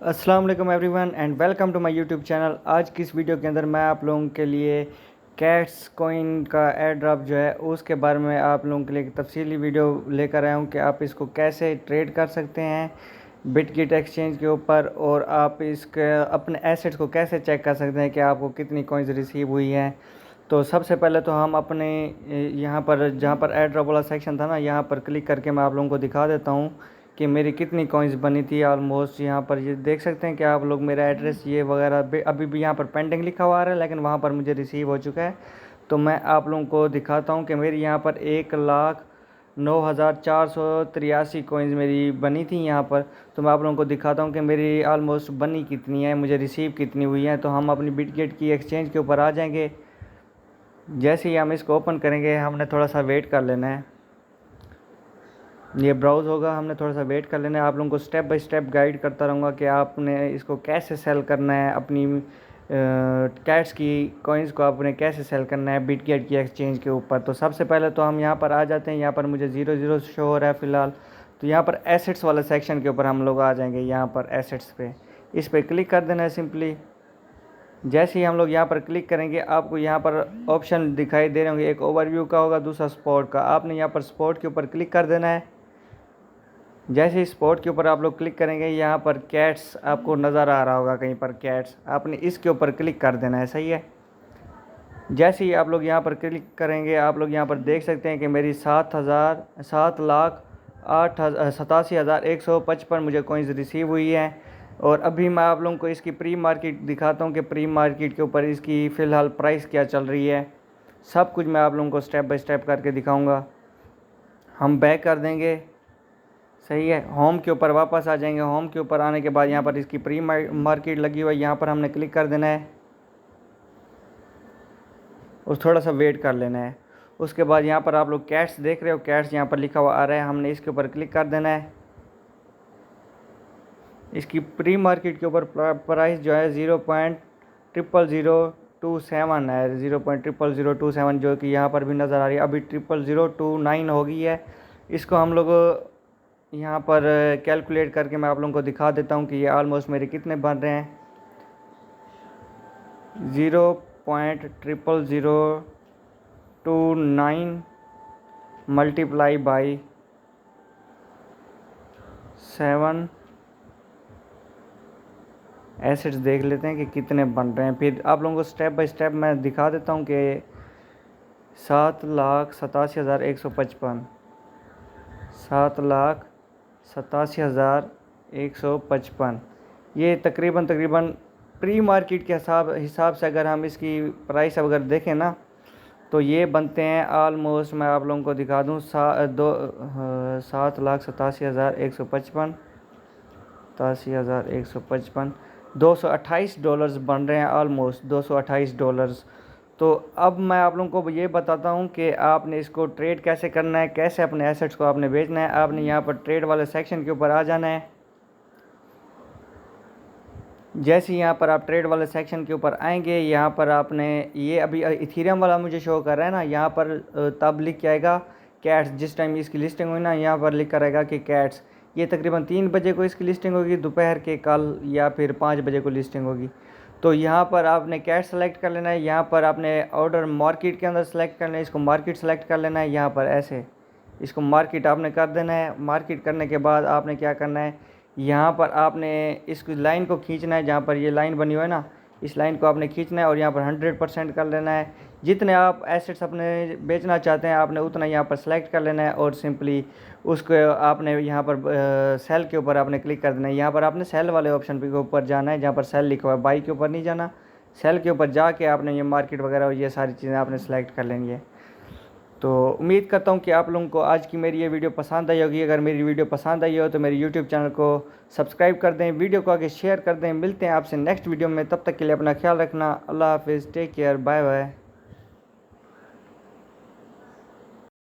अस्सलाम वालेकुम everyone and welcome to my YouTube channel. आज की इस वीडियो के अंदर मैं आप लोगों के लिए कैट्स कॉइन का एयर ड्रॉप जो है उसके बारे में आप लोगों के लिए एक तफसीली वीडियो लेकर आया हूं कि आप इसको कैसे ट्रेड कर सकते हैं बिटगिट एक्सचेंज के ऊपर, और आप इसके अपने एसेट्स को कैसे चेक कर सकते हैं कि आपको कितनी कॉइन्स रिसीव हुई हैं। तो सबसे पहले तो हम अपने यहाँ पर जहाँ पर एयर ड्रॉप वाला सेक्शन था ना, यहाँ पर क्लिक करके मैं आप लोगों को दिखा देता हूँ कि मेरी कितनी कॉइन्स बनी थी। ऑलमोस्ट यहाँ पर ये देख सकते हैं कि आप लोग मेरा एड्रेस ये वगैरह अभी भी यहाँ पर पेंडिंग लिखा हुआ आ रहा है, लेकिन वहाँ पर मुझे रिसीव हो चुका है। तो मैं आप लोगों को दिखाता हूँ कि मेरी यहाँ पर 1,09,483 कॉइन्स मेरी बनी थी यहाँ पर। तो मैं आप लोगों को दिखाता हूँ कि मेरी ऑलमोस्ट बनी कितनी है, मुझे रिसीव कितनी हुई है। तो हम अपनी बिटगेट की एक्सचेंज के ऊपर आ जाएंगे। जैसे ही हम इसको ओपन करेंगे हमने थोड़ा सा वेट कर लेना है, ये ब्राउज़ होगा, हमने थोड़ा सा वेट कर लेना है। आप लोगों को स्टेप बाय स्टेप गाइड करता रहूँगा कि आपने इसको कैसे सेल करना है, अपनी कैट्स की कॉइन्स को आपने कैसे सेल करना है बिटगेट की एक्सचेंज के ऊपर। तो सबसे पहले तो हम यहाँ पर आ जाते हैं। यहाँ पर मुझे 0 शो हो रहा है फ़िलहाल। तो यहाँ पर एसेट्स वाले सेक्शन के ऊपर हम लोग आ जाएंगे। यहाँ पर एसेट्स पे इस पर क्लिक कर देना है सिंपली। जैसे ही हम लोग यहाँ पर क्लिक करेंगे आपको यहाँ पर ऑप्शन दिखाई दे रहे होंगे, एक ओवरव्यू का होगा, दूसरा स्पॉट का। आपने यहाँ पर स्पॉट के ऊपर क्लिक कर देना है। जैसे ही स्पॉट के ऊपर आप लोग क्लिक करेंगे यहाँ पर कैट्स आपको नज़र आ रहा होगा कहीं पर, कैट्स आपने इसके ऊपर क्लिक कर देना है। सही है। जैसे ही आप लोग यहाँ पर क्लिक करेंगे आप लोग यहाँ पर देख सकते हैं कि मेरी 7,87,155 मुझे कॉइन्स रिसीव हुई हैं। और अभी मैं आप लोगों को इसकी प्री मार्केट दिखाता हूँ कि प्री मार्केट के ऊपर इसकी फ़िलहाल प्राइस क्या चल रही है। सब कुछ मैं आप लोगों को स्टेप बाय स्टेप करके दिखाऊँगा। हम बैक कर देंगे। सही है। होम के ऊपर वापस आ जाएंगे। होम के ऊपर आने के बाद यहाँ पर इसकी प्री मार्केट लगी हुई है, यहाँ पर हमने क्लिक कर देना है और थोड़ा सा वेट कर लेना है। उसके बाद यहाँ पर आप लोग कैट्स देख रहे हो, कैट्स यहाँ पर लिखा हुआ आ रहा है, हमने इसके ऊपर क्लिक कर देना है। इसकी प्री मार्केट के ऊपर प्राइस जो है 0.00027 है, 0.00027 जो कि यहाँ पर भी नज़र आ रही है। अभी 0.0029 हो गई है। इसको हम लोग यहाँ पर कैलकुलेट करके मैं आप लोगों को दिखा देता हूँ कि ये ऑलमोस्ट मेरे कितने बन रहे हैं। 0.00029 मल्टीप्लाई बाई 7 एसेट्स देख लेते हैं कि कितने बन रहे हैं। फिर आप लोगों को स्टेप बाय स्टेप मैं दिखा देता हूँ कि 7,87,155 7,87,155 ये तकरीबन प्री मार्केट के हिसाब से अगर हम इसकी प्राइस अगर देखें ना तो ये बनते हैं ऑलमोस्ट, मैं आप लोगों को दिखा दूँ, 7,87,155 87,155 $228 बन रहे हैं, ऑलमोस्ट $228। तो अब मैं आप लोगों को ये बताता हूँ कि आपने इसको ट्रेड कैसे करना है, कैसे अपने एसेट्स को आपने बेचना है। आपने यहाँ पर ट्रेड वाले सेक्शन के ऊपर आ जाना है। जैसे यहाँ पर आप ट्रेड वाले सेक्शन के ऊपर आएंगे, यहाँ पर आपने ये अभी इथीरियम वाला मुझे शो कर रहा है ना, यहाँ पर तब लिख के आएगा कैट्स। जिस टाइम इसकी लिस्टिंग हुई ना, यहाँ पर लिख कर आएगा कि कैट्स। ये तकरीबन 3 बजे को इसकी लिस्टिंग होगी, दोपहर के कल, या फिर 5 बजे को लिस्टिंग होगी। तो यहाँ पर आपने कैट सेलेक्ट कर लेना है। यहाँ पर आपने ऑर्डर मार्केट के अंदर सेलेक्ट करना है, इसको मार्केट सेलेक्ट कर लेना है। यहाँ पर ऐसे इसको मार्केट आपने कर देना है। मार्केट करने के बाद आपने क्या करना है, यहाँ पर आपने इस लाइन को खींचना है। जहाँ पर ये लाइन बनी हुई है ना, इस लाइन को आपने खींचना है और यहाँ पर 100% कर लेना है। जितने आप एसेट्स अपने बेचना चाहते हैं आपने उतना यहाँ पर सेलेक्ट कर लेना है और सिंपली उसको आपने यहाँ पर सेल के ऊपर आपने क्लिक कर देना है। यहाँ पर आपने सेल वाले ऑप्शन के ऊपर जाना है, जहाँ पर सेल लिखा हुआ है। बाई के ऊपर नहीं जाना, सेल के ऊपर जाके आपने ये मार्केट वगैरह और ये सारी चीज़ें आपने सेलेक्ट कर लेनी है। तो उम्मीद करता हूँ कि आप लोगों को आज की मेरी ये वीडियो पसंद आई होगी। अगर मेरी वीडियो पसंद आई हो तो मेरे यूट्यूब चैनल को सब्सक्राइब कर दें, वीडियो को आगे शेयर कर दें। मिलते हैं आपसे नेक्स्ट वीडियो में, तब तक के लिए अपना ख्याल रखना। अल्लाह हाफिज़, टेक केयर, बाय बाय।